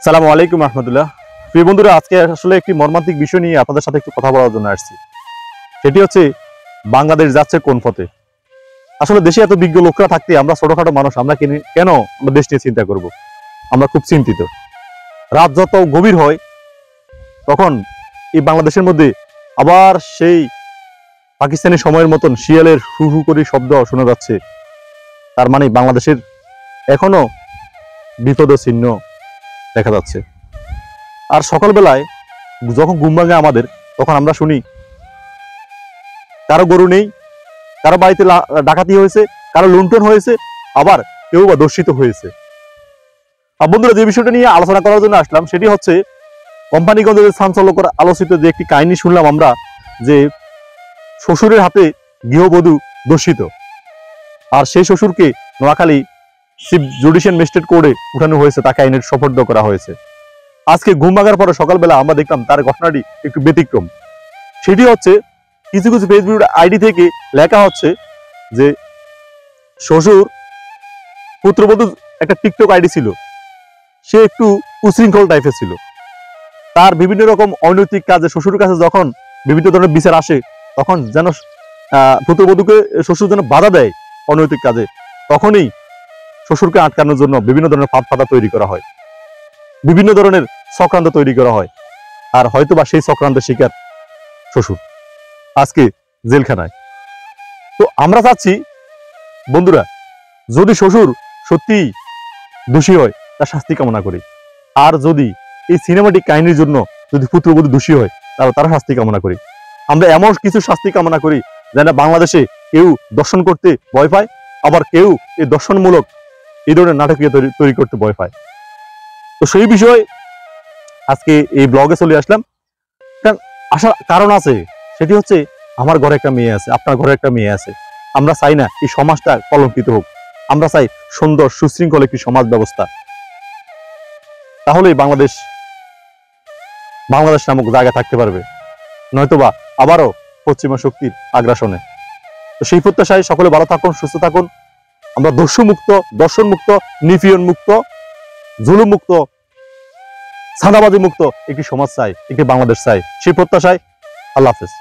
সালামু আলাইকুম রহমতুল্লাহ। প্রিয় বন্ধুরা, আজকে আসলে একটি মর্মান্তিক বিষয় নিয়ে আপনাদের সাথে একটু কথা বলার জন্য আসছি। সেটি হচ্ছে বাংলাদেশ যাচ্ছে কোন পথে। আসলে দেশে এত বিজ্ঞ লোকরা থাকতে আমরা ছোটখাটো মানুষ, আমরা কেন আমরা দেশ নিয়ে চিন্তা করব? আমরা খুব চিন্তিত। রাত যত গভীর হয় তখন এই বাংলাদেশের মধ্যে আবার সেই পাকিস্তানি সময়ের মতন শিয়ালের হু হু করে শব্দ শোনা যাচ্ছে। তার মানে বাংলাদেশের এখনো বিপদ চিহ্ন দেখা যাচ্ছে। আর সকালবেলায় যখন ঘুম ভাঙে আমাদের, তখন আমরা শুনি কারো গরু নেই, কারো বাড়িতে ডাকাতি হয়েছে, কারো লুণ্ঠন হয়েছে, আবার কেউ বা দর্শিত হয়েছে। আর বন্ধুরা, যে বিষয়টা নিয়ে আলোচনা করার জন্য আসলাম সেটি হচ্ছে কোম্পানিগঞ্জের চাঞ্চল্যকর আলোচিত যে একটি কাহিনী শুনলাম আমরা, যে শ্বশুরের হাতে গৃহবধূ দর্শিত, আর সেই শ্বশুরকে নোয়াখালী চিফ জুডিশিয়াল ম্যাজিস্ট্রেট কোর্টে উঠানো হয়েছে, তাকে আইনের সোপর্দ করা হয়েছে। আজকে ঘুম ভাঙার পরে সকালবেলা আমরা দেখলাম তার ঘটনাটি একটু ব্যতিক্রম। সেটি হচ্ছে কিছু কিছু ফেসবুক আইডি থেকে লেখা হচ্ছে যে শ্বশুর পুত্রবধূ একটা টিকটক আইডি ছিল, সে একটু উশৃঙ্খল টাইপের ছিল। তার বিভিন্ন রকম অনৈতিক কাজে শ্বশুরের কাছে যখন বিভিন্ন ধরনের বিচার আসে, তখন যেন পুত্রবধূকে শ্বশুর যেন বাধা দেয় অনৈতিক কাজে, তখনই শ্বশুরকে আটকানোর জন্য বিভিন্ন ধরনের ফাঁদ তৈরি করা হয়, বিভিন্ন ধরনের চক্রান্ত তৈরি করা হয়। আর হয়তোবা সেই চক্রান্তের শিকার শ্বশুর আজকে জেলখানায়। তো আমরা চাচ্ছি বন্ধুরা, যদি শ্বশুর সত্যি দোষী হয় তার শাস্তি কামনা করি, আর যদি এই সিনেমাটিক কাহিনীর জন্য যদি পুত্রবধূ দোষী হয় তাহলে তারা শাস্তি কামনা করি। আমরা এমন কিছু শাস্তি কামনা করি যেন বাংলাদেশে কেউ দর্শন করতে ভয় পায়, আবার কেউ এই দর্শনমূলক এই ধরনের নাটকীয় তৈরি করতে ভয় পায়। তো সেই বিষয়ে আজকে এই ব্লগে চলে আসলাম। আসার কারণ আছে, সেটি হচ্ছে আমার ঘরে একটা মেয়ে আছে, আপনার ঘরে একটা মেয়ে আছে। আমরা চাই না এই সমাজটা কলঙ্কিত হোক, আমরা চাই সুন্দর সুশৃঙ্খল একটি সমাজ ব্যবস্থা। তাহলেই বাংলাদেশ নামক জায়গায় থাকতে পারবে, নয়তোবা আবারও পশ্চিমা শক্তির আগ্রাসনে। তো সেই প্রত্যাশায় সকলে ভালো থাকুন, সুস্থ থাকুন। আমরা দর্শন মুক্ত, নিপীড়ন মুক্ত, জুলুম মুক্ত, চাঁদাবাজি মুক্ত একটি সমাজ চাই, একটি বাংলাদেশ চাই। সেই প্রত্যাশায় আল্লাহ হাফেজ।